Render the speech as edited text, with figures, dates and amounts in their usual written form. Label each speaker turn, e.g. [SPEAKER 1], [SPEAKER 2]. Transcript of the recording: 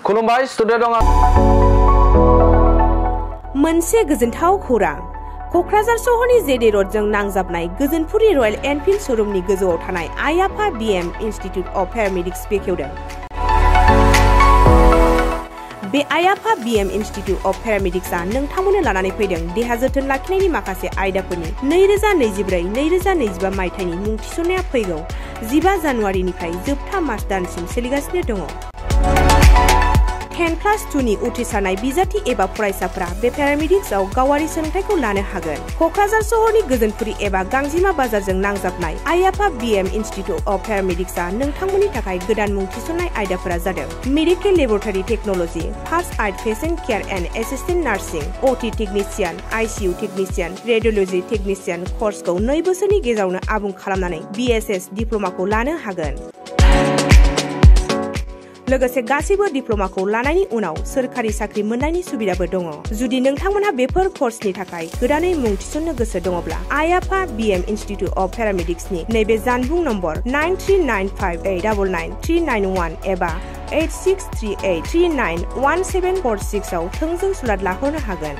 [SPEAKER 1] खुलुमबाय स्टुडिअ दं
[SPEAKER 2] मोनसे गोजोनथाव खौरां कक्राझार सहरनि जेडे रडजों नांजाबनाय गोजोनपुरी रयेल एनफिल्ड शोरूमनि गोजौआव थानाय आइ आफा बिएम इन्स्टिट्यूट अफ पेरामेडिक्स बेखेवदों। बे आइ आफा बिएम इन्स्टिट्यूट अफ पेरामेडिक्सआ नोंथांमोननो लानानै फैदों देहा जोथोन लाखिनायनि माखासे आयदाफोरनि 2024-2025 मायथाइनि मुं थिसननाया फैगौ 15 जानुवारिनिफ्राय जोबथा मार्च दानसिम सोलिगासिनो दङ। 10+2 नि उथ्रिसारनाय बिजाथि एबा फरायसाफोरा बे पेरामेडिक्सआव गावारि सोलोंथाइखौ लानो हागोन। कक्राझार सहरनि गोजोनपुरी एबा गांजिमा बाजारजों नांजाबनाय आइ आफा बिएम इन्स्टिट्यूट अफ पेरामेडिक्सआ नोंथांमोननि थाखाय गोदान मुं थिसननाय आयदाफोरा जादों medical laboratory technology, first aid patient care and assistant nursing, OT technician, ICU technician, radiology technician कर्सखौ 2 बोसोरनि गेजेरावनो आबुं खालामनानै बीएसएस डिप्ल'माखौ लानो हागोन। लोगोसे गासैबो डिप्ल'माखौ लानायनि उनाव सोरखारि साख्रि मोननायनि सुबिदाबो दङ। जुदि नोंथांमोनहा बेफोर कर्सनि थाखाय गोदानै मुं थिसननो गोसो दङब्ला आइ आफा बिएम इन्स्टिट्यूट अफ पेरामेडिक्सनि नैबे जानबुं नम्बर 9395899391 एबा 8638391746 आव थोंजों सुलाद लाहरनो हागोन।